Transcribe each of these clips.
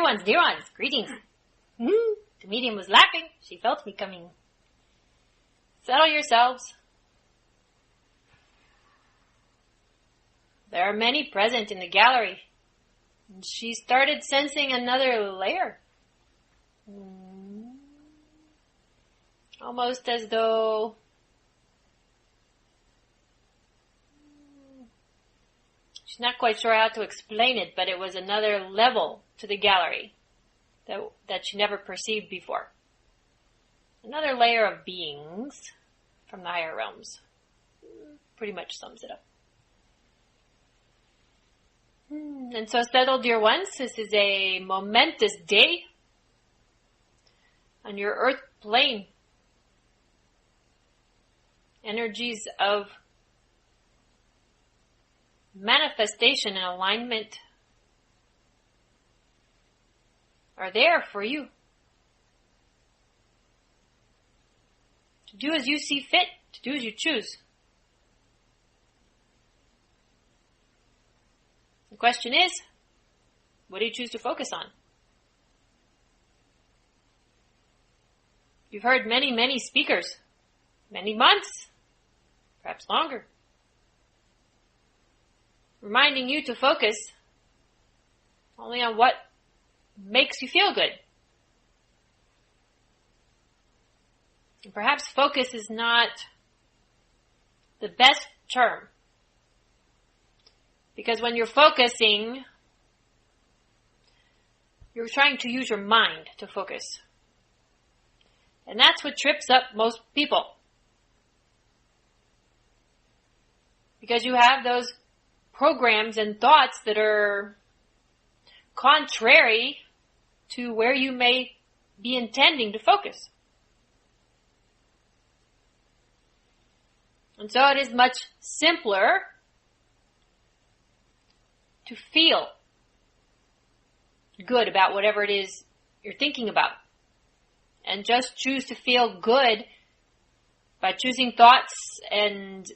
ones, greetings. The medium was laughing. She felt me coming. Settle yourselves. There are many present in the gallery. She started sensing another layer. Almost as though she's not quite sure how to explain it, but it was another level to the gallery that she never perceived before. Another layer of beings from the higher realms. Pretty much sums it up. And so settle, dear ones, this is a momentous day on your earth plane. Energies of manifestation and alignment are there for you to do as you see fit, to do as you choose. The question is, what do you choose to focus on? You've heard many, many speakers, many months, perhaps longer, reminding you to focus only on what makes you feel good. And perhaps focus is not the best term. Because when you're focusing, you're trying to use your mind to focus. And that's what trips up most people. Because you have those programs and thoughts that are contrary to where you may be intending to focus. And so it is much simpler to feel good about whatever it is you're thinking about. And just choose to feel good by choosing thoughts and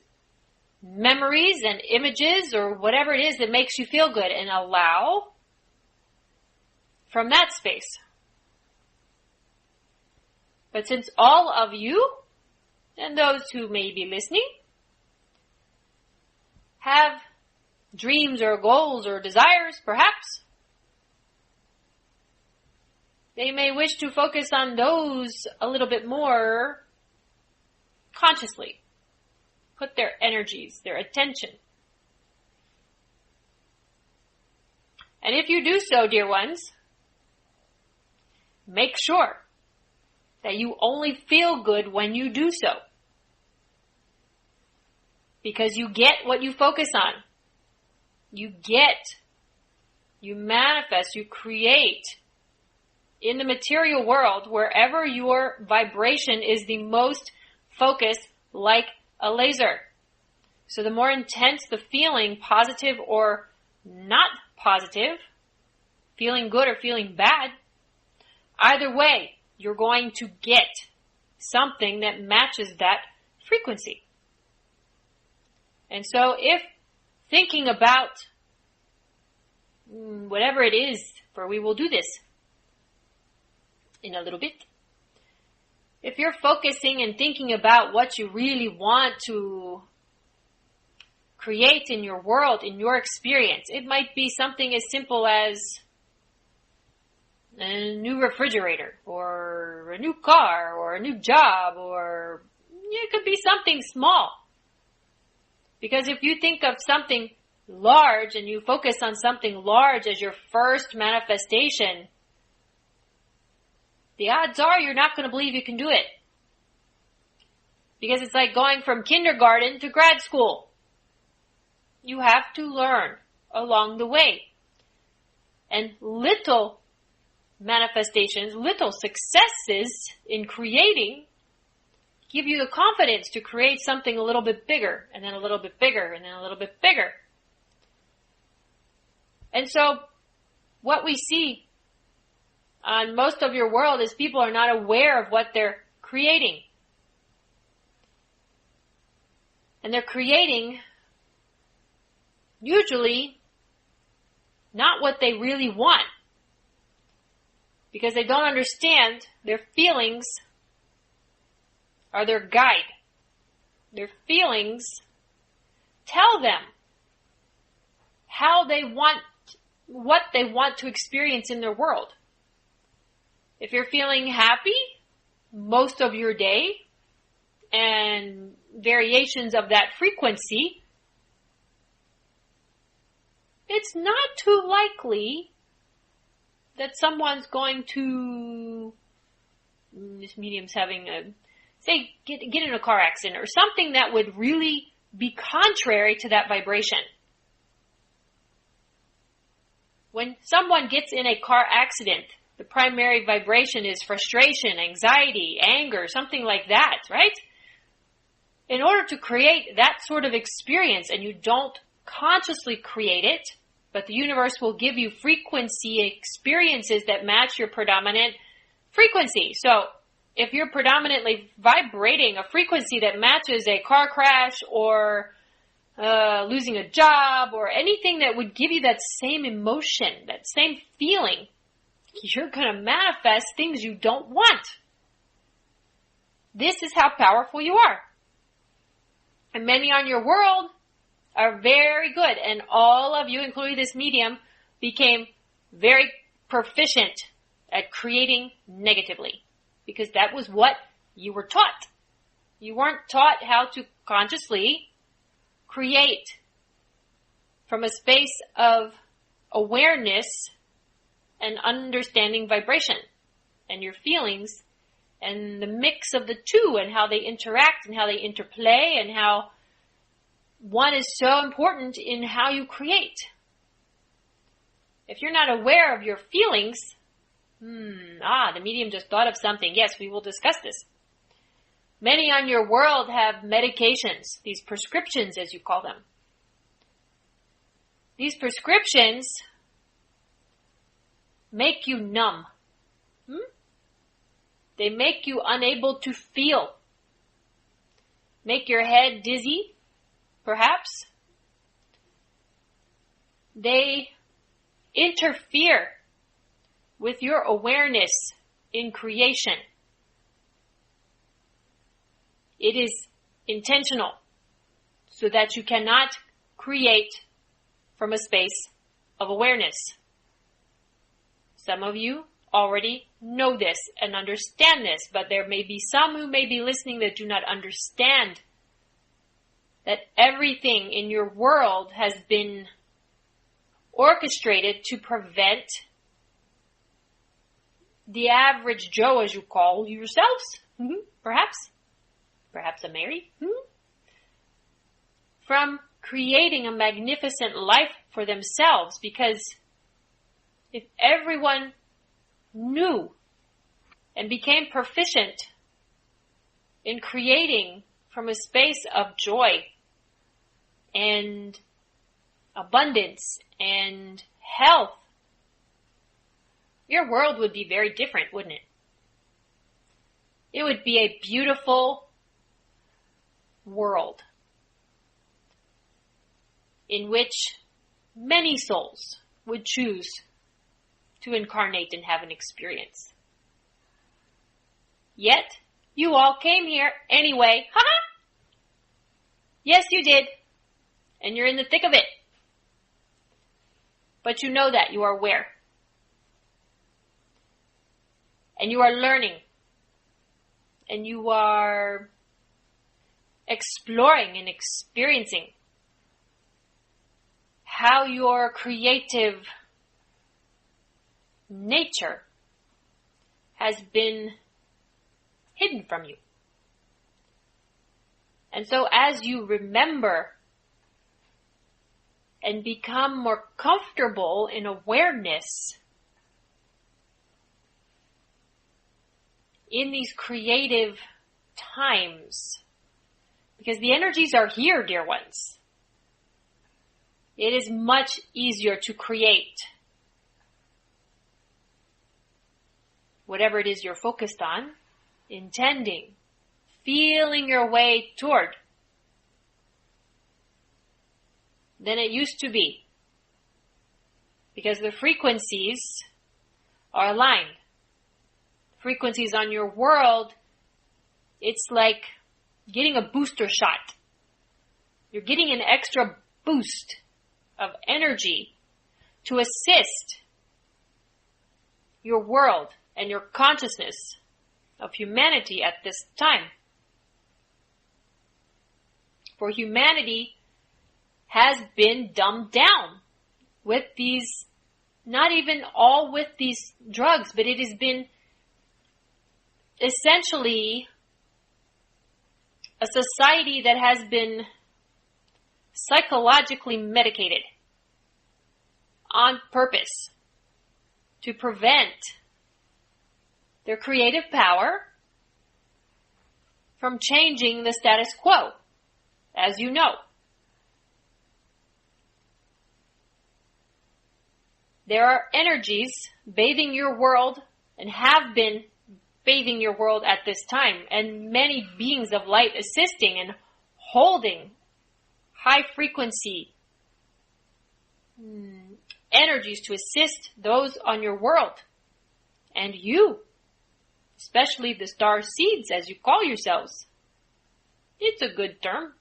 memories and images or whatever it is that makes you feel good, and allow from that space. But since all of you and those who may be listening have dreams or goals or desires, perhaps, they may wish to focus on those a little bit more consciously. Put their energies, their attention. And if you do so, dear ones, make sure that you only feel good when you do so. Because you get what you focus on. You manifest, you create in the material world wherever your vibration is the most focused, like a laser. So the more intense the feeling, positive or not positive, feeling good or feeling bad, either way, you're going to get something that matches that frequency. And so if thinking about whatever it is, for we will do this in a little bit, if you're focusing and thinking about what you really want to create in your world, in your experience, it might be something as simple as a new refrigerator, or a new car, or a new job, or it could be something small. Because if you think of something large and you focus on something large as your first manifestation, the odds are you're not going to believe you can do it. Because it's like going from kindergarten to grad school. You have to learn along the way. And little manifestations, little successes in creating give you the confidence to create something a little bit bigger, and then a little bit bigger, and then a little bit bigger. And so what we see on most of your world is people are not aware of what they're creating. And they're creating usually not what they really want. because they don't understand their feelings are their guide. Their feelings tell them how they want, what they want to experience in their world. If you're feeling happy most of your day and variations of that frequency, it's not too likely that someone's going to, this medium's having a, say, get in a car accident or something that would really be contrary to that vibration. When someone gets in a car accident, the primary vibration is frustration, anxiety, anger, something like that, right? In order to create that sort of experience, and you don't consciously create it, but the universe will give you frequency experiences that match your predominant frequency. So if you're predominantly vibrating a frequency that matches a car crash or losing a job or anything that would give you that same emotion, that same feeling, you're going to manifest things you don't want. This is how powerful you are. And many on your world are very good, and all of you, including this medium, became very proficient at creating negatively, because that was what you were taught. You weren't taught how to consciously create from a space of awareness and understanding vibration and your feelings and the mix of the two and how they interact and how they interplay and how one is so important in how you create. If you're not aware of your feelings, the medium just thought of something. Yes, we will discuss this. Many on your world have medications, these prescriptions as you call them. These prescriptions make you numb. They make you unable to feel. Make your head dizzy, perhaps. They interfere with your awareness in creation. It is intentional so that you cannot create from a space of awareness. Some of you already know this and understand this, but there may be some who may be listening that do not understand that everything in your world has been orchestrated to prevent the average Joe, as you call yourselves, perhaps a Mary, from creating a magnificent life for themselves. Because if everyone knew and became proficient in creating from a space of joy and abundance and health, your world would be very different, wouldn't it? It would be a beautiful world in which many souls would choose to incarnate and have an experience. Yet, you all came here anyway. Yes, you did. And you're in the thick of it. But you know that. You are aware. And you are learning. And you are exploring and experiencing how your creative nature has been hidden from you. And so as you remember and become more comfortable in awareness in these creative times, because the energies are here, dear ones, it is much easier to create whatever it is you're focused on, intending, feeling your way toward, than it used to be. Because the frequencies are aligned. frequencies on your world, it's like getting a booster shot. You're getting an extra boost of energy to assist your world and your consciousness of humanity at this time. For humanity has been dumbed down with these, not even all with these drugs, but it has been essentially a society that has been psychologically medicated on purpose to prevent their creative power from changing the status quo, as you know. There are energies bathing your world and have been bathing your world at this time, and many beings of light assisting and holding high frequency energies to assist those on your world. And you, especially the star seeds, as you call yourselves. It's a good term.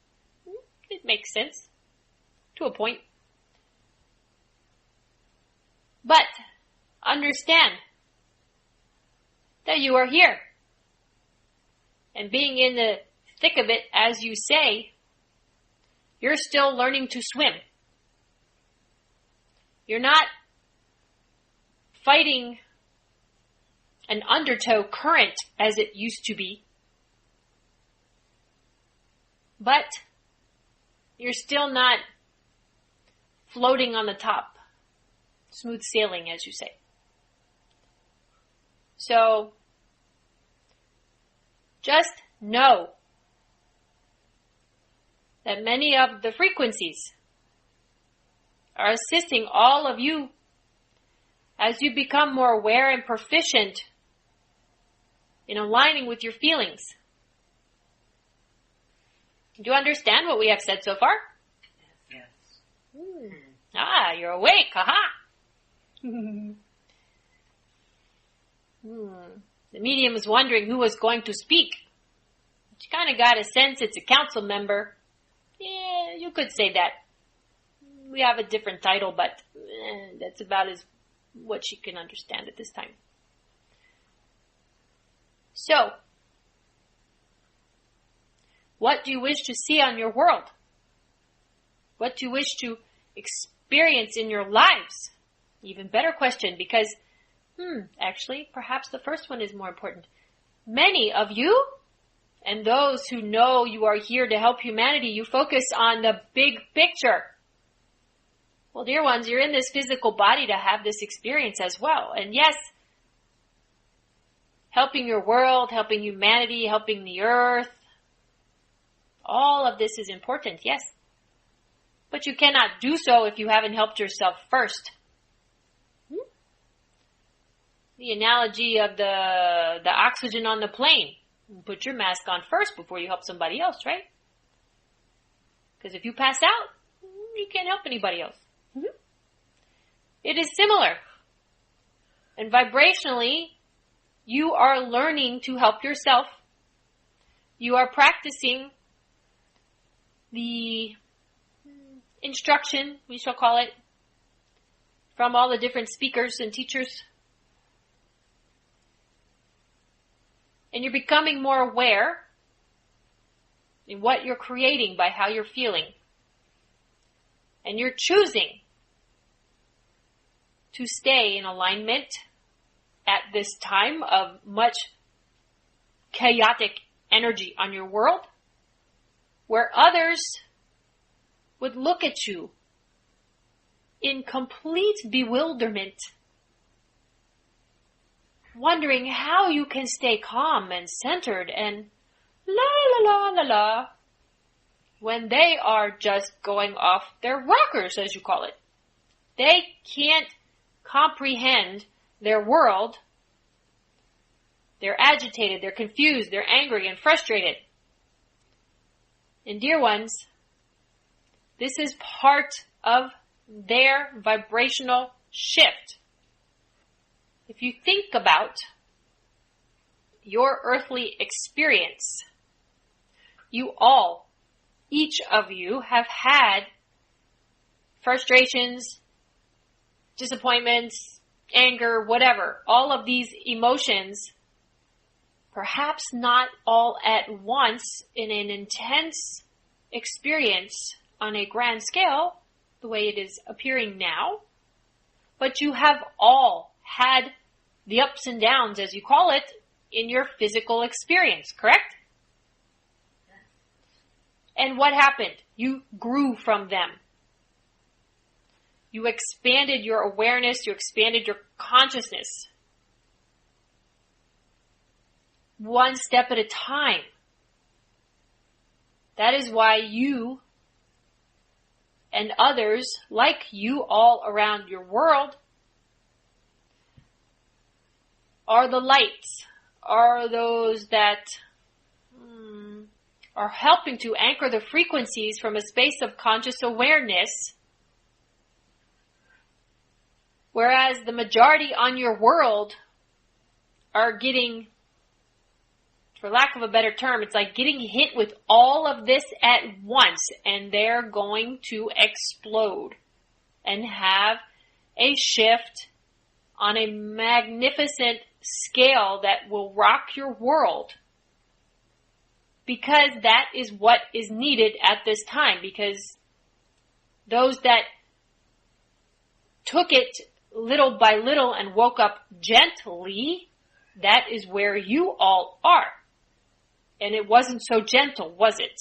It makes sense to a point. But understand that you are here. And being in the thick of it, as you say, you're still learning to swim. You're not fighting an undertow current as it used to be. But you're still not floating on the top. Smooth sailing, as you say. So, just know that many of the frequencies are assisting all of you as you become more aware and proficient in aligning with your feelings. Do you understand what we have said so far? Yes. You're awake, haha. The medium is wondering who was going to speak. She kind of got a sense it's a council member. Yeah, you could say that. We have a different title, but that's about as what she can understand at this time. So, what do you wish to see on your world? What do you wish to experience in your lives? Even better question, because, actually, perhaps the first one is more important. Many of you, and those who know you are here to help humanity, you focus on the big picture. Well, dear ones, you're in this physical body to have this experience as well. And yes, helping your world, helping humanity, helping the earth, all of this is important, yes. But you cannot do so if you haven't helped yourself first. The analogy of the oxygen on the plane. Put your mask on first before you help somebody else, right? Because if you pass out, you can't help anybody else. It is similar. And vibrationally, you are learning to help yourself. You are practicing the instruction, we shall call it, from all the different speakers and teachers. And you're becoming more aware in what you're creating by how you're feeling. And you're choosing to stay in alignment at this time of much chaotic energy on your world, where others would look at you in complete bewilderment, wondering how you can stay calm and centered and la la la la la, when they are just going off their rockers, as you call it. They can't comprehend their world. They're agitated, they're confused, they're angry and frustrated. And dear ones, this is part of their vibrational shift. If you think about your earthly experience, you all, each of you, have had frustrations, disappointments, anger, whatever. All of these emotions, perhaps not all at once in an intense experience on a grand scale, the way it is appearing now, but you have all had the ups and downs, as you call it, in your physical experience, correct? And what happened? You grew from them. You expanded your awareness, you expanded your consciousness. One step at a time. That is why you and others like you all around your world are the lights, are those that are helping to anchor the frequencies from a space of conscious awareness, whereas the majority on your world are getting, for lack of a better term, it's like getting hit with all of this at once, and they're going to explode and have a shift on a magnificent scale that will rock your world. Because that is what is needed at this time. Because those that took it little by little and woke up gently, that is where you all are. And it wasn't so gentle, was it?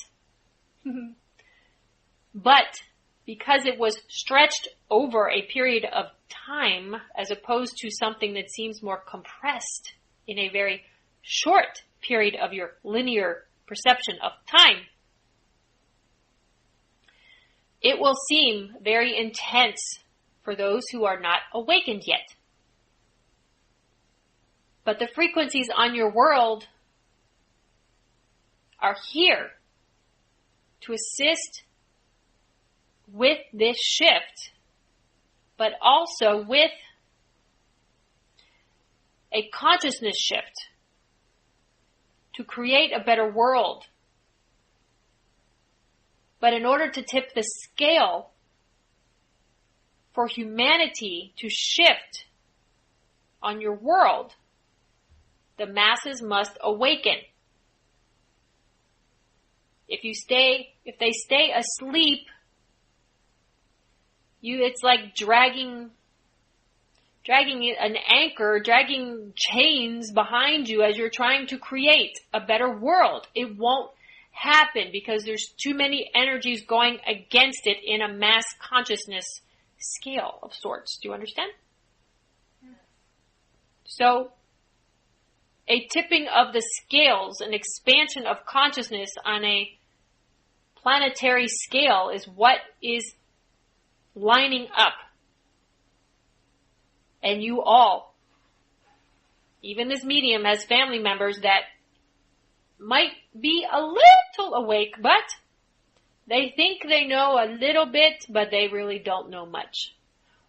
But because it was stretched over a period of time, as opposed to something that seems more compressed in a very short period of your linear perception of time, it will seem very intense for those who are not awakened yet. But the frequencies on your world are here to assist with this shift, but also with a consciousness shift to create a better world. But in order to tip the scale for humanity to shift on your world, the masses must awaken. If they stay asleep, it's like dragging an anchor, dragging chains behind you as you're trying to create a better world. It won't happen because there's too many energies going against it in a mass consciousness scale of sorts. Do you understand? Yeah. So, a tipping of the scales, an expansion of consciousness on a planetary scale is what is lining up. And you all, even this medium, has family members that might be a little awake, but they think they know a little bit, but they really don't know much.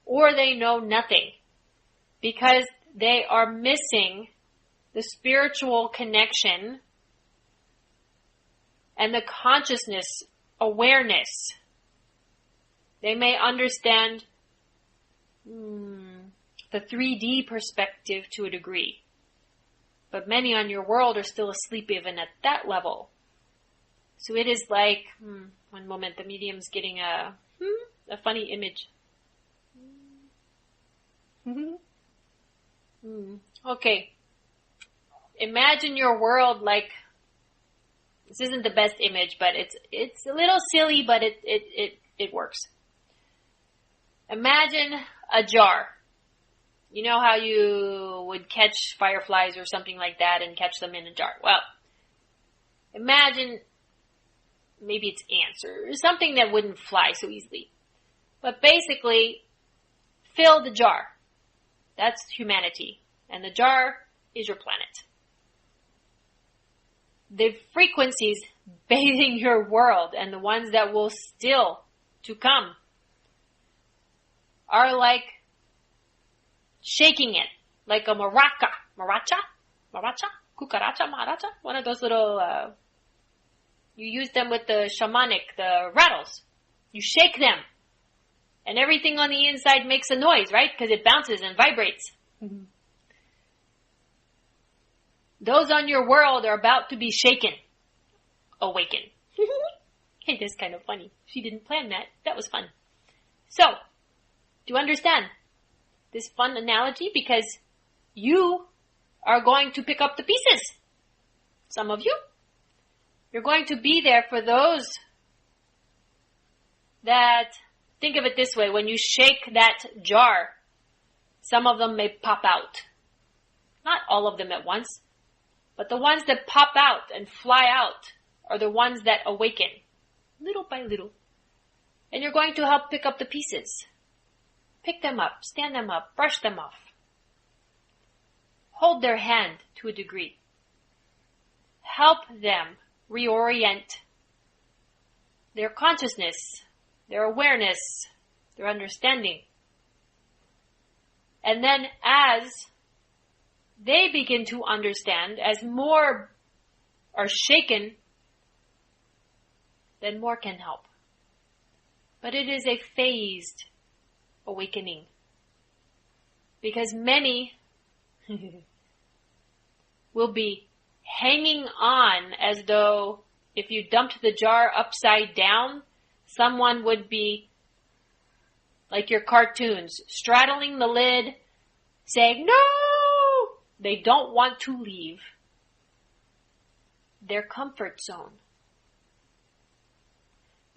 Or they know nothing because they are missing the spiritual connection and the consciousness awareness. They may understand the 3D perspective to a degree. But many on your world are still asleep even at that level. So it is like, one moment, the medium's getting a funny image. Okay. Imagine your world like, this isn't the best image, but it's a little silly, but it works. Imagine a jar. You know how you would catch fireflies or something like that and catch them in a jar? Well, imagine maybe it's ants or something that wouldn't fly so easily. But basically, fill the jar. That's humanity. And the jar is your planet. The frequencies bathing your world and the ones that will still to come are like shaking it, like a maraca, cucaracha, maharacha, one of those little, you use them with the shamanic, the rattles. You shake them. And everything on the inside makes a noise, right? Because it bounces and vibrates. Mm-hmm. Those on your world are about to be shaken. Awaken. Hey, that's kind of funny. She didn't plan that. That was fun. So, do you understand this fun analogy? Because you are going to pick up the pieces. Some of you. You're going to be there for those that, think of it this way, when you shake that jar, some of them may pop out. Not all of them at once, but the ones that pop out and fly out are the ones that awaken, little by little. And you're going to help pick up the pieces. Pick them up, stand them up, brush them off. Hold their hand to a degree. Help them reorient their consciousness, their awareness, their understanding. And then as they begin to understand, as more are shaken, then more can help. But it is a phased awakening. Because many will be hanging on as though if you dumped the jar upside down, someone would be, like your cartoons, straddling the lid, saying, no! They don't want to leave their comfort zone.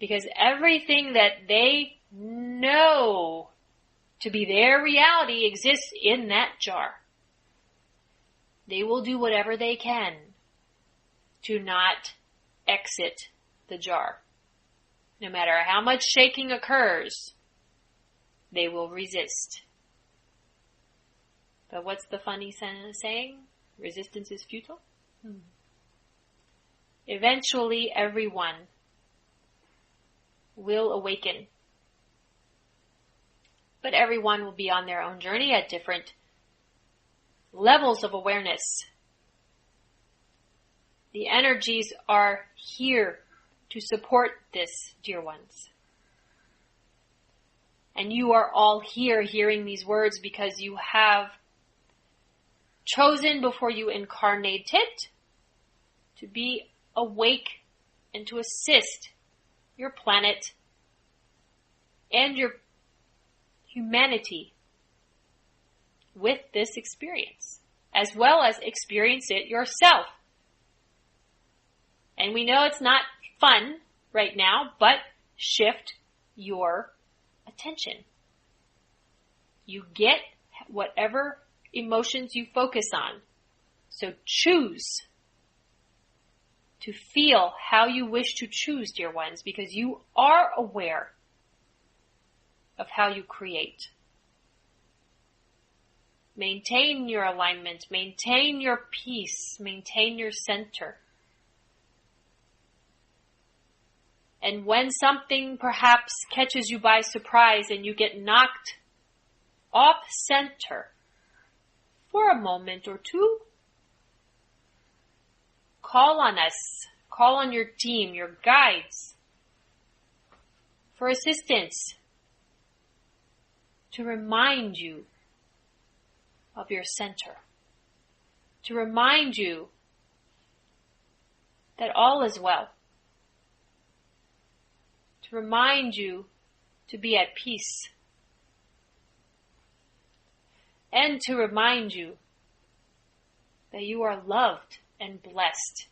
Because everything that they know to be their reality exists in that jar. They will do whatever they can to not exit the jar. No matter how much shaking occurs, they will resist. But what's the funny saying? Resistance is futile? Eventually, everyone will awaken. But everyone will be on their own journey at different levels of awareness. The energies are here to support this, dear ones. And you are all here hearing these words because you have chosen before you incarnated to be awake and to assist your planet and your humanity with this experience, as well as experience it yourself. And we know it's not fun right now, but shift your attention. You get whatever emotions you focus on. So choose to feel how you wish to choose, dear ones, because you are aware of how you create. Maintain your alignment, maintain your peace, maintain your center. And when something perhaps catches you by surprise and you get knocked off center for a moment or two, call on us, call on your team, your guides, for assistance to remind you of your center, to remind you that all is well, to remind you to be at peace, and to remind you that you are loved and blessed.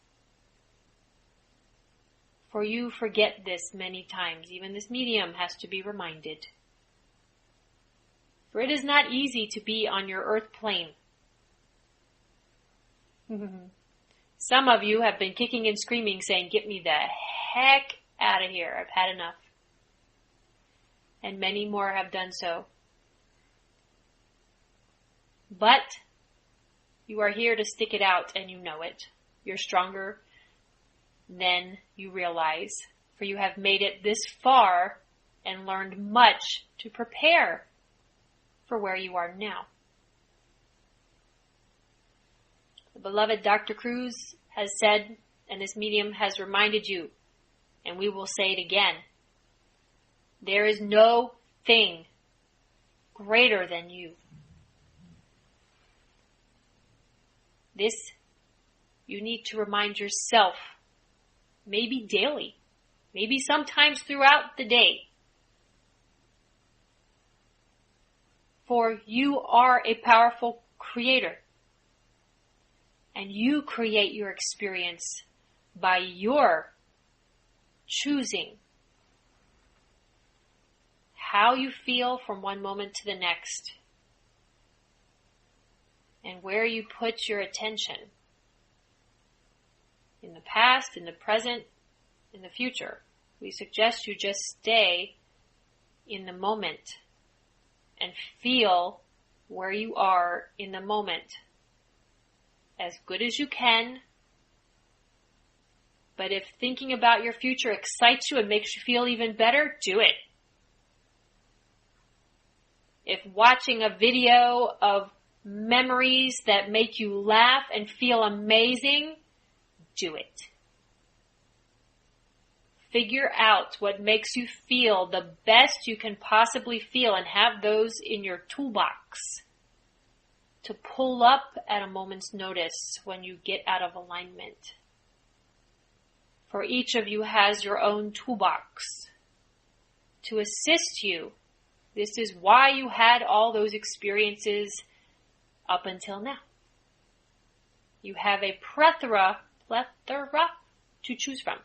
For you forget this many times. Even this medium has to be reminded. For it is not easy to be on your earth plane. Some of you have been kicking and screaming saying, get me the heck out of here. I've had enough. And many more have done so. But you are here to stick it out and you know it. You're stronger than you realize. For you have made it this far and learned much to prepare for where you are now. beloved Dr. Cruz has said, and this medium has reminded you, and we will say it again, there is no thing greater than you. This you need to remind yourself, maybe daily, maybe sometimes throughout the day. For you are a powerful creator. And you create your experience by your choosing how you feel from one moment to the next and where you put your attention in the past, in the present, in the future. We suggest you just stay in the moment and feel where you are in the moment as good as you can. But if thinking about your future excites you and makes you feel even better, do it. If watching a video of memories that make you laugh and feel amazing, do it. Figure out what makes you feel the best you can possibly feel and have those in your toolbox to pull up at a moment's notice when you get out of alignment. For each of you has your own toolbox to assist you. This is why you had all those experiences up until now. You have a plethora to choose from.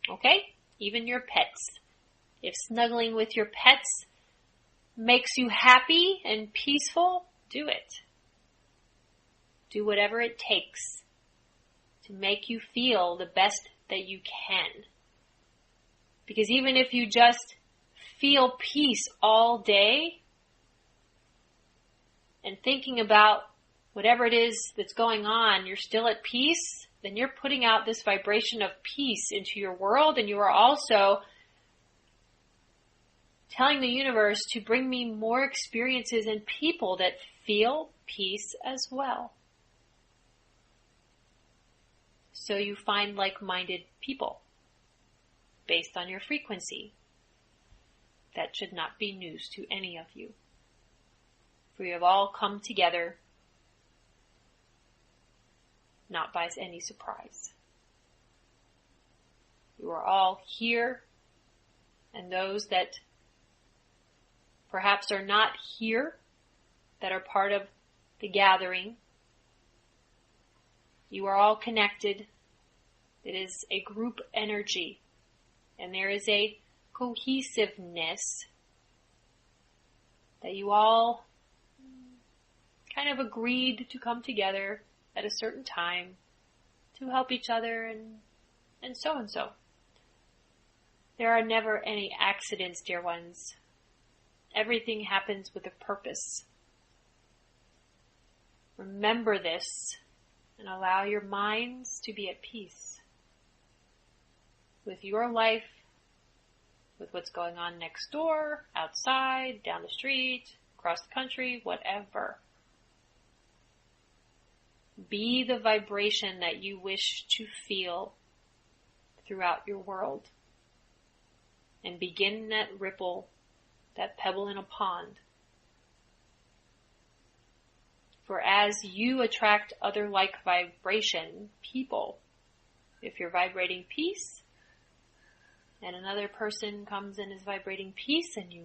Okay? Even your pets. If snuggling with your pets makes you happy and peaceful, do it. Do whatever it takes to make you feel the best that you can. Because even if you just feel peace all day and thinking about whatever it is that's going on, you're still at peace, then you're putting out this vibration of peace into your world, and you are also telling the universe to bring me more experiences and people that feel peace as well. So you find like-minded people based on your frequency. That should not be news to any of you. For you have all come together not by any surprise. You are all here, and those that perhaps are not here, that are part of the gathering, you are all connected. It is a group energy, and there is a cohesiveness that you all kind of agreed to come together at a certain time to help each other and so and so. There are never any accidents, dear ones. Everything happens with a purpose. Remember this and allow your minds to be at peace with your life, with what's going on next door, outside, down the street, across the country, whatever. Be the vibration that you wish to feel throughout your world. And begin that ripple, that pebble in a pond. For as you attract other like vibration people, if you're vibrating peace, and another person comes and is vibrating peace, and you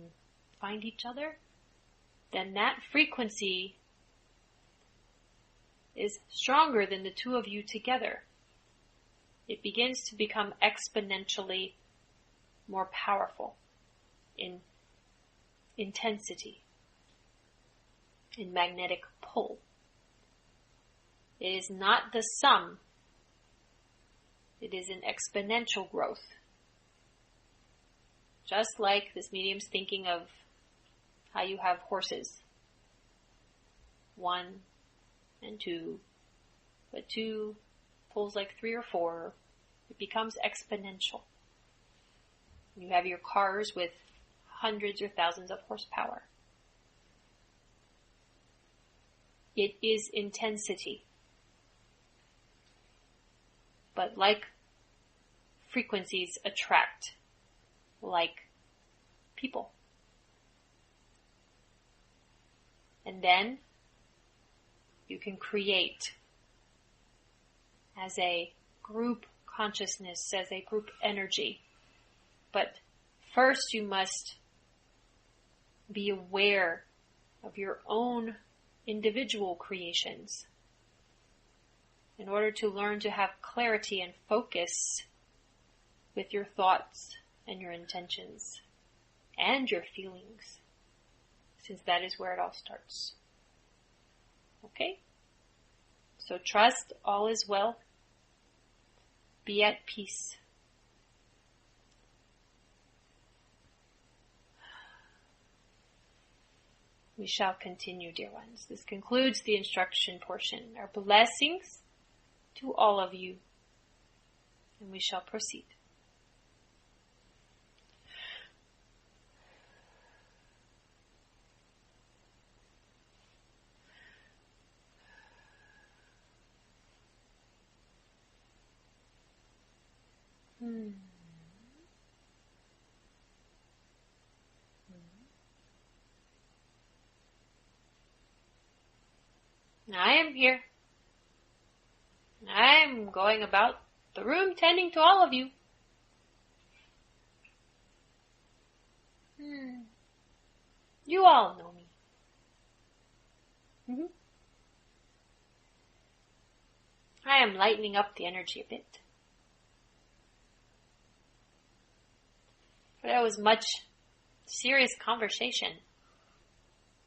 find each other, then that frequency is stronger than the two of you together. It begins to become exponentially more powerful in intensity, in magnetic pull. It is not the sum. It is an exponential growth. Just like this medium's thinking of how you have horses. 1 and 2, but 2 pulls like 3 or 4. It becomes exponential. You have your cars with hundreds or thousands of horsepower. it is intensity. But like frequencies attract like people. And then you can create as a group consciousness, as a group energy. But first you must be aware of your own individual creations in order to learn to have clarity and focus with your thoughts and your intentions and your feelings, since that is where it all starts. Okay? So trust all is well. Be at peace. We shall continue, dear ones. This concludes the instruction portion. Our blessings to all of you. And we shall proceed. I am here. I am going about the room tending to all of you. You all know me. I am lightening up the energy a bit. But there was much serious conversation,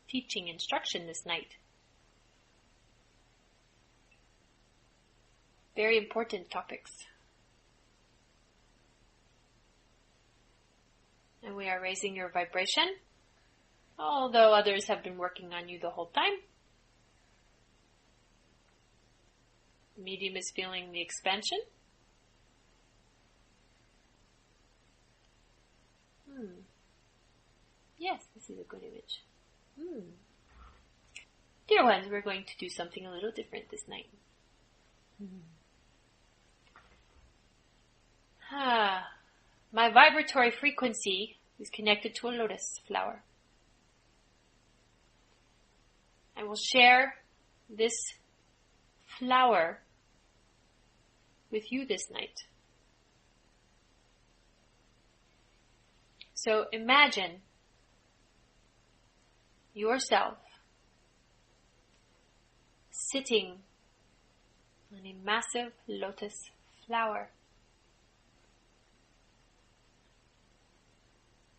teaching, instruction this night. Very important topics. And we are raising your vibration, although others have been working on you the whole time. The medium is feeling the expansion. Yes, this is a good image. Dear ones, we're going to do something a little different this night. My vibratory frequency is connected to a lotus flower. I will share this flower with you this night. So imagine yourself sitting on a massive lotus flower.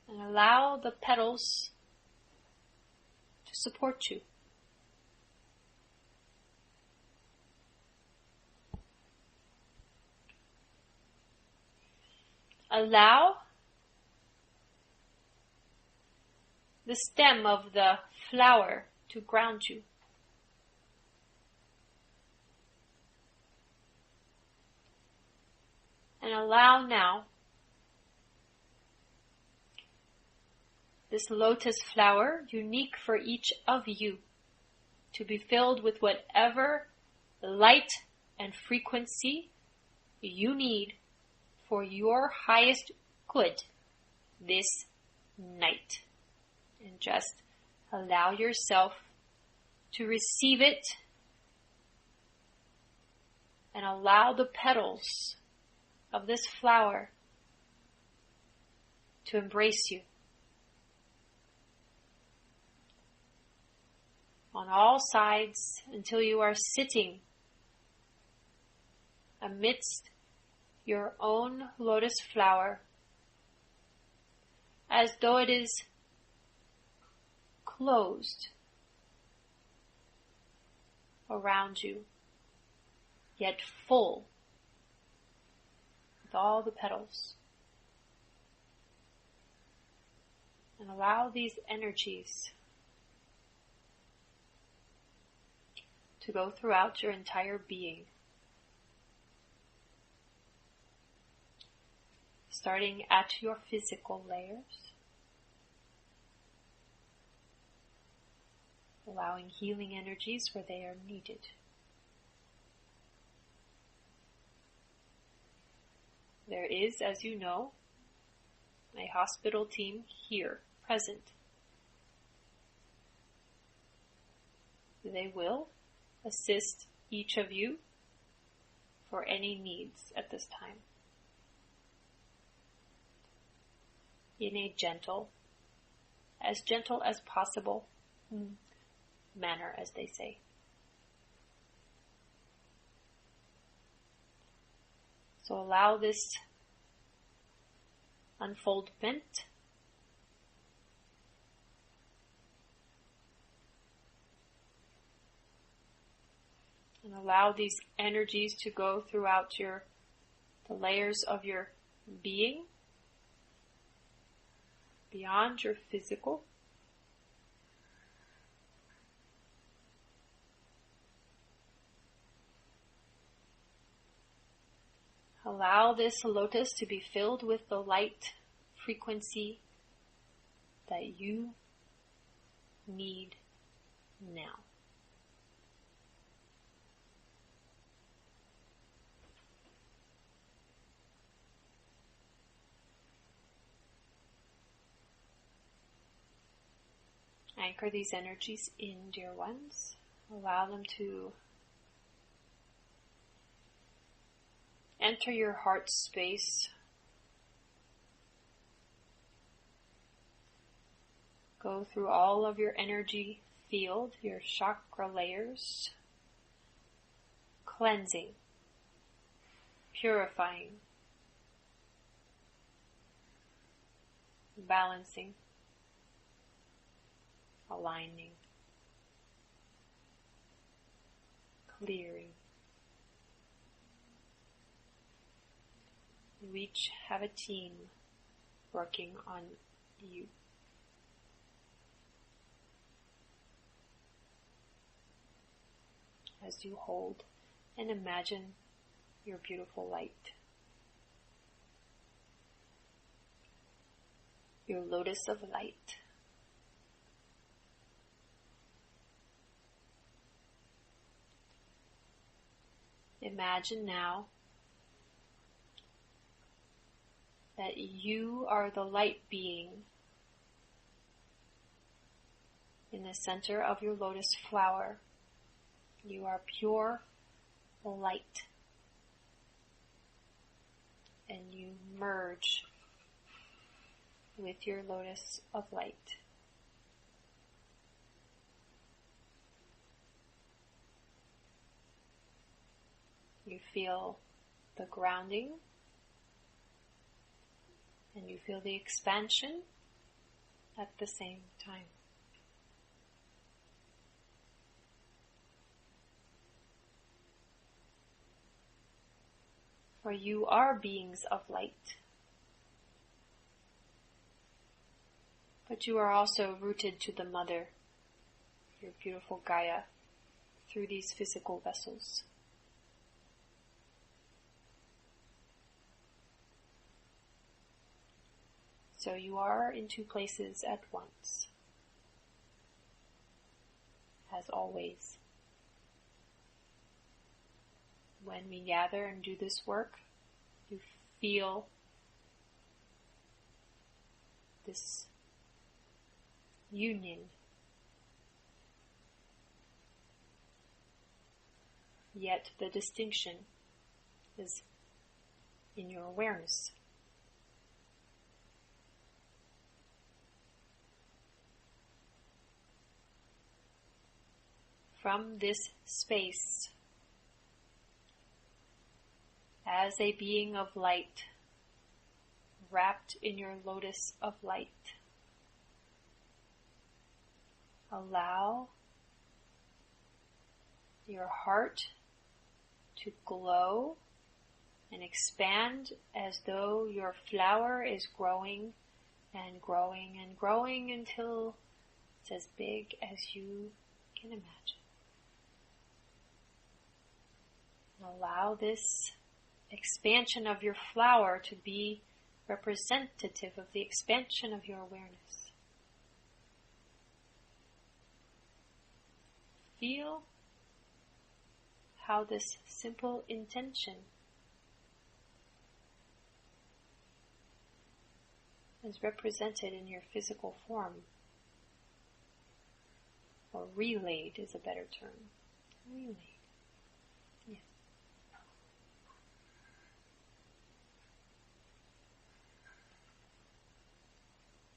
And allow the petals to support you. Allow the stem of the flower to ground you. And allow now this lotus flower, unique for each of you, to be filled with whatever light and frequency you need for your highest good this night. And just allow yourself to receive it and allow the petals of this flower to embrace you. On all sides until you are sitting amidst your own lotus flower as though it is closed around you, yet full with all the petals. And allow these energies to go throughout your entire being. Starting at your physical layers. allowing healing energies where they are needed. There is, as you know, a hospital team here, present. They will assist each of you for any needs at this time, in a gentle as possible manner, as they say. So allow this unfoldment and allow these energies to go throughout the layers of your being, beyond your physical. Allow this lotus to be filled with the light frequency that you need now. Anchor these energies in, dear ones. Allow them to enter your heart space. Go through all of your energy field, your chakra layers, cleansing, purifying, balancing, aligning, clearing. You each have a team working on you. As you hold and imagine your beautiful light, your lotus of light. Imagine now that you are the light being in the center of your lotus flower. You are pure light, and you merge with your lotus of light. You feel the grounding, and you feel the expansion at the same time. For you are beings of light, but you are also rooted to the Mother, your beautiful Gaia, through these physical vessels. So you are in two places at once, as always. When we gather and do this work, you feel this union, yet the distinction is in your awareness. From this space, as a being of light, wrapped in your lotus of light, allow your heart to glow and expand as though your flower is growing and growing and growing until it's as big as you can imagine. Allow this expansion of your flower to be representative of the expansion of your awareness. feel how this simple intention is represented in your physical form, or relayed is a better term. Relayed. Yes.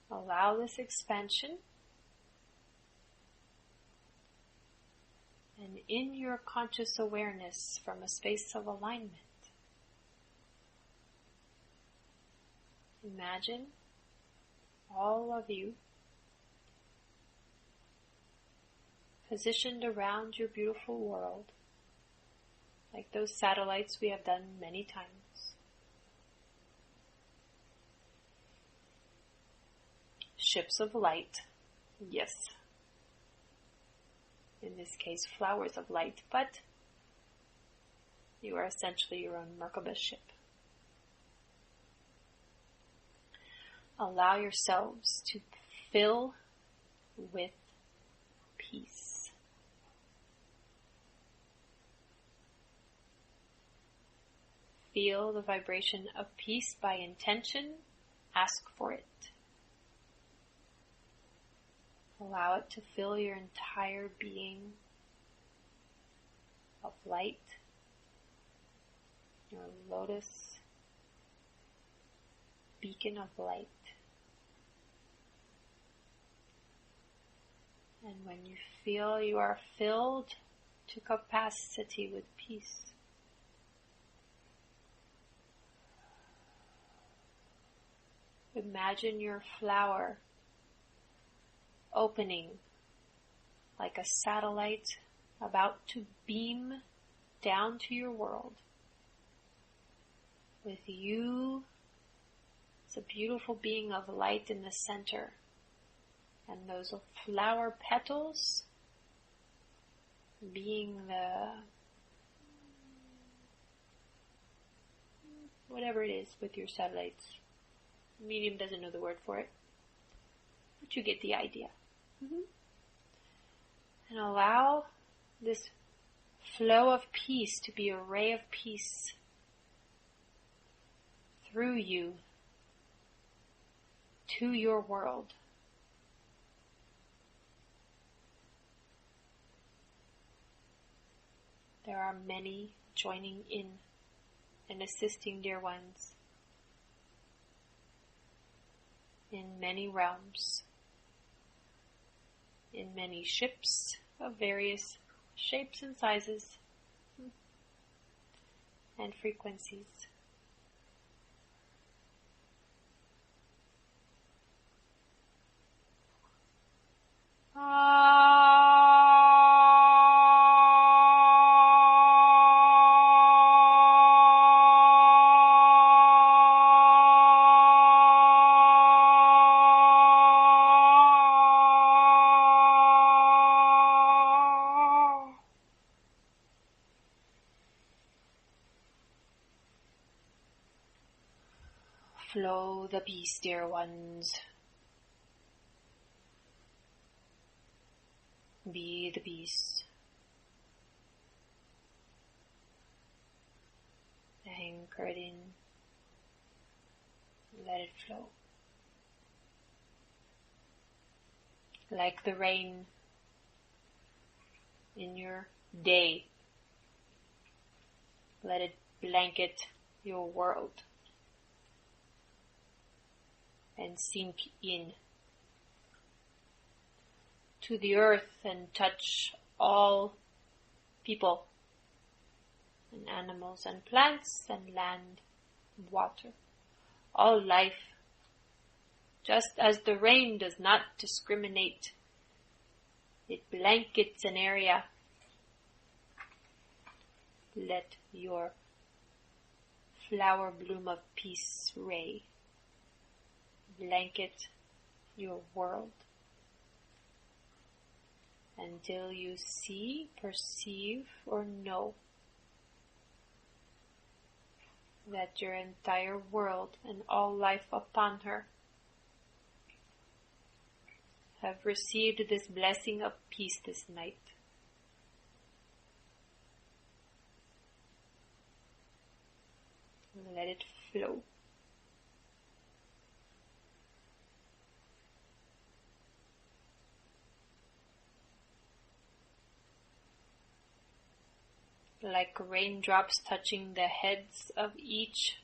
Allow this expansion, and in your conscious awareness from a space of alignment, imagine all of you positioned around your beautiful world, like those satellites we have done many times. Ships of light, yes. In this case, flowers of light, but you are essentially your own Merkaba ship. Allow yourselves to fill with peace. Feel the vibration of peace by intention. Ask for it. Allow it to fill your entire being of light, your Lotus beacon of light. And when you feel you are filled to capacity with peace, imagine your flower opening like a satellite about to beam down to your world. With you, it's a beautiful being of light in the center. And those flower petals being the, whatever it is with your satellites. Medium doesn't know the word for it, but you get the idea. And allow this flow of peace to be a ray of peace through you to your world. There are many joining in and assisting dear ones in many realms, in many ships of various shapes and sizes and frequencies. Flow the peace, dear ones. Be the peace. Anchor it in. Let it flow. Like the rain in your day. Let it blanket your world and sink in to the earth and touch all people and animals and plants and land and water, all life. Just as the rain does not discriminate, it blankets an area. Let your flower bloom of peace ray blanket your world until you see, perceive, or know that your entire world and all life upon her have received this blessing of peace this night. Let it flow. Like raindrops touching the heads of each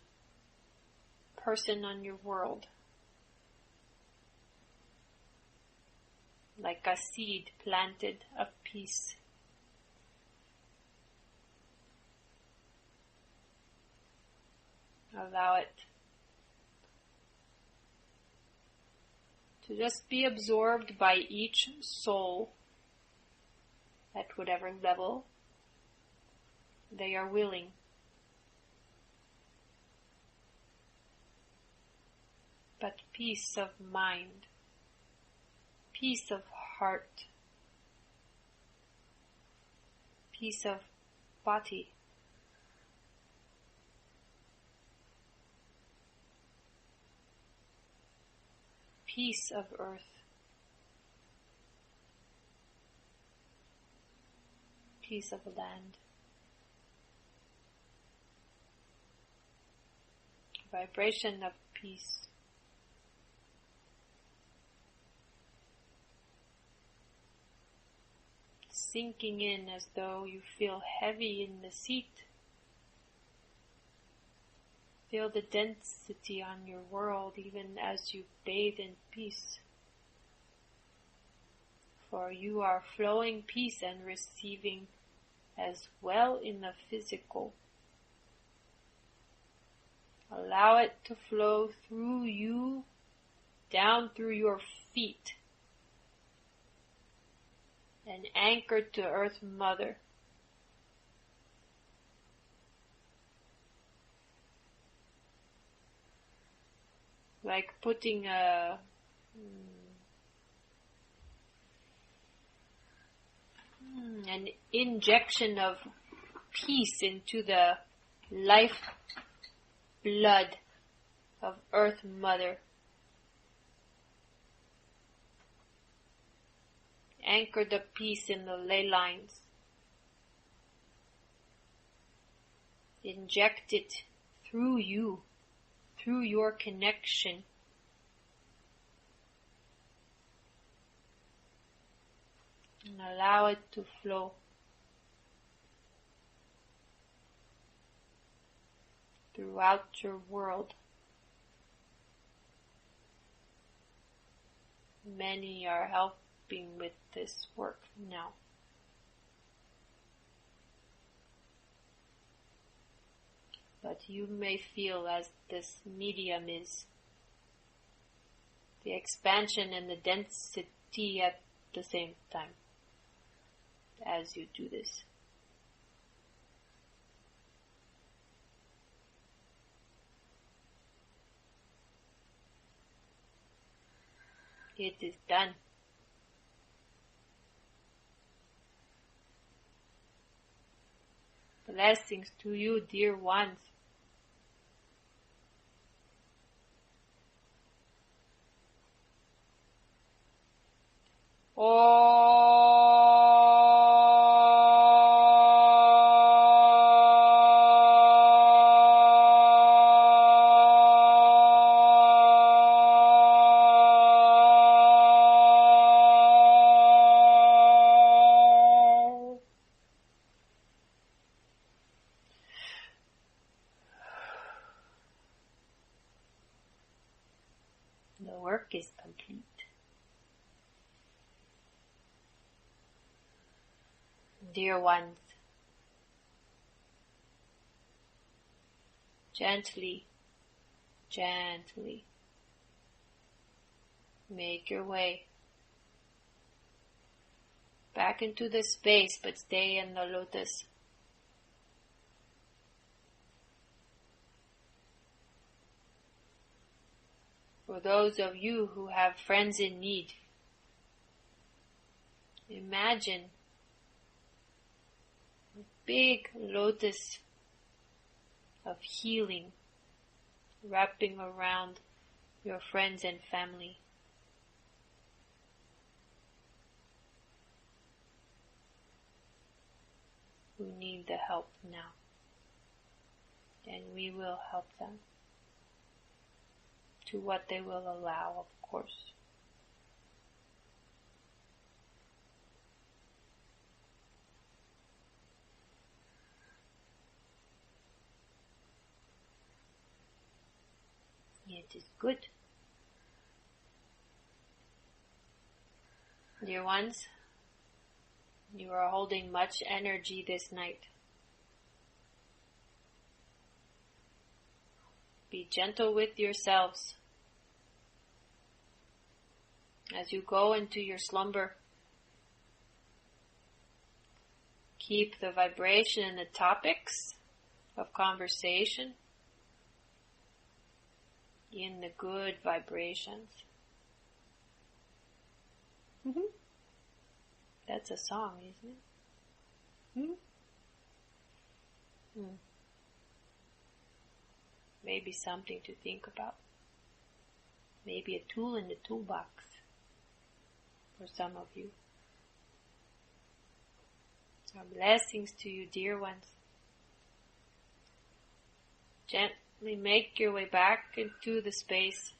person on your world. Like a seed planted of peace. Allow it to just be absorbed by each soul at whatever level they are willing. But peace of mind, peace of heart, peace of body, peace of earth, peace of land, vibration of peace. Sinking in as though you feel heavy in the seat. Feel the density on your world even as you bathe in peace. For you are flowing peace and receiving as well in the physical. Allow it to flow through you, down through your feet, and anchored to Earth Mother. Like putting an injection of peace into the life blood of Earth Mother. Anchor the peace in the ley lines. Inject it through you, through your connection. And allow it to flow throughout your world. Many are helping with this work now. But you may feel as this medium is the expansion and the density at the same time as you do this. It is done. Blessings to you, dear ones. The work is complete. Dear ones, gently, gently make your way back into the space, but stay in the lotus. For those of you who have friends in need, imagine a big lotus of healing wrapping around your friends and family. Who need the help now. and we will help them to what they will allow, of course. It is good. Dear ones, you are holding much energy this night. Be gentle with yourselves as you go into your slumber. Keep the vibration and the topics of conversation in the good vibrations. That's a song, isn't it? Maybe something to think about. Maybe a tool in the toolbox for some of you. Our blessings to you, dear ones. Gently make your way back into the space